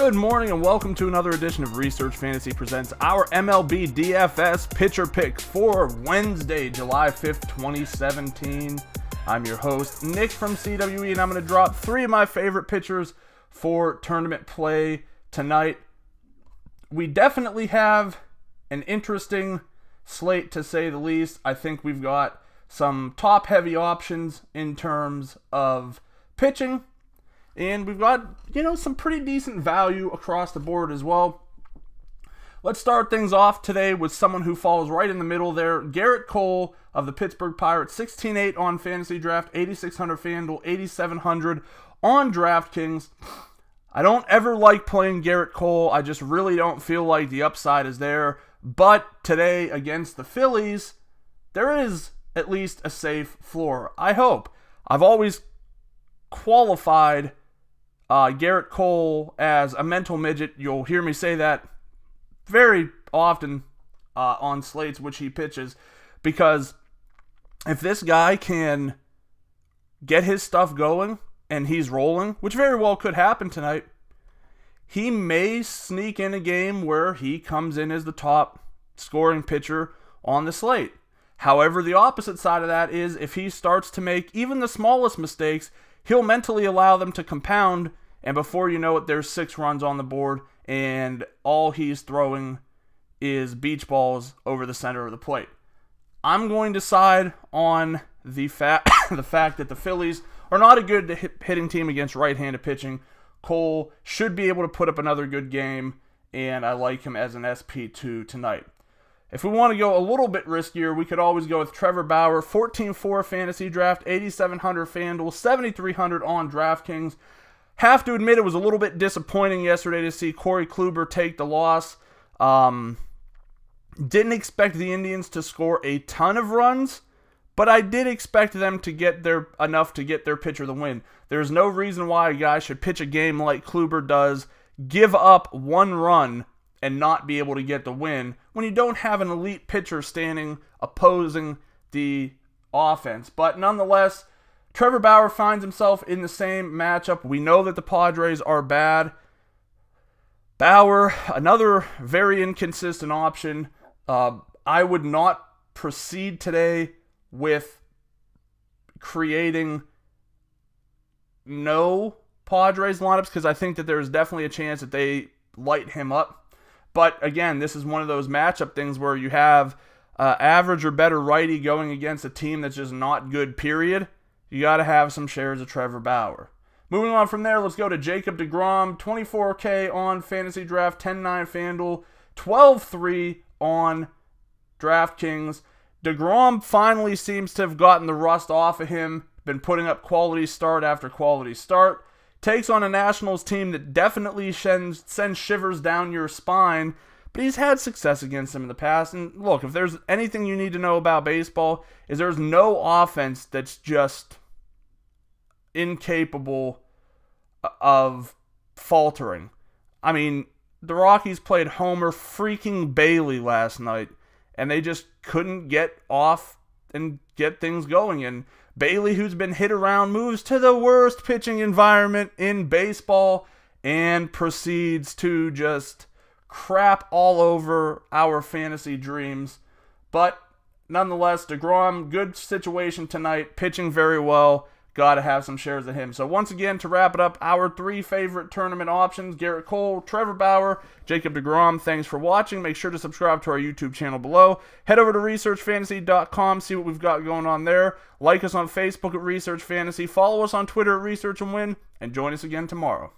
Good morning and welcome to another edition of Research Fantasy Presents our MLB DFS Pitcher Pick for Wednesday, July 5th, 2017. I'm your host, Nick from CWE, and I'm going to drop three of my favorite pitchers for tournament play tonight. We definitely have an interesting slate, to say the least. I think we've got some top-heavy options in terms of pitching. And we've got, some pretty decent value across the board as well. Let's start things off today with someone who falls right in the middle there. Gerrit Cole of the Pittsburgh Pirates, 16.8 on Fantasy Draft, 8,600 FanDuel, 8,700 on DraftKings. I don't ever like playing Gerrit Cole. I just really don't feel like the upside is there. But today against the Phillies, there is at least a safe floor. I hope. I've always qualified Gerrit Cole as a mental midget. You'll hear me say that very often on slates which he pitches, because if this guy can get his stuff going and he's rolling, which very well could happen tonight, he may sneak in a game where he comes in as the top scoring pitcher on the slate. However, the opposite side of that is if he starts to make even the smallest mistakes, he'll mentally allow them to compound, and before you know it, there's 6 runs on the board, and all he's throwing is beach balls over the center of the plate. I'm going to side on the fact that the Phillies are not a good hitting team against right-handed pitching. Cole should be able to put up another good game, and I like him as an SP2 tonight. If we want to go a little bit riskier, we could always go with Trevor Bauer, 14.4 Fantasy Draft, 8,700 FanDuel, 7,300 on DraftKings. Have to admit it was a little bit disappointing yesterday to see Corey Kluber take the loss. Didn't expect the Indians to score a ton of runs, but I did expect them to get enough to get their pitcher the win. There's no reason why a guy should pitch a game like Kluber does, give up 1 run, and not be able to get the win when you don't have an elite pitcher standing opposing the offense. But nonetheless, Trevor Bauer finds himself in the same matchup. We know that the Padres are bad. Bauer, another very inconsistent option. I would not proceed today with creating no Padres lineups because I think that there's definitely a chance that they light him up. But again, this is one of those matchup things where you have average or better righty going against a team that's just not good, period. You got to have some shares of Trevor Bauer. Moving on from there, let's go to Jacob deGrom, 24K on Fantasy Draft, 10.9 FanDuel, 12.3 on DraftKings. deGrom finally seems to have gotten the rust off of him, been putting up quality start after quality start. Takes on a Nationals team that definitely sends shivers down your spine, but he's had success against them in the past. And look, if there's anything you need to know about baseball, is there's no offense that's just incapable of faltering. I mean, the Rockies played Homer freaking Bailey last night, and they just couldn't get off and get things going. And Bailey, who's been hit around, moves to the worst pitching environment in baseball and proceeds to just crap all over our fantasy dreams. But nonetheless, deGrom, good situation tonight, pitching very well. Got to have some shares of him. So once again, to wrap it up, our 3 favorite tournament options: Gerrit Cole, Trevor Bauer, Jacob deGrom. Thanks for watching. Make sure to subscribe to our YouTube channel below. Head over to researchfantasy.com, see what we've got going on there. Like us on Facebook at Research Fantasy. Follow us on Twitter at Research and Win. And join us again tomorrow.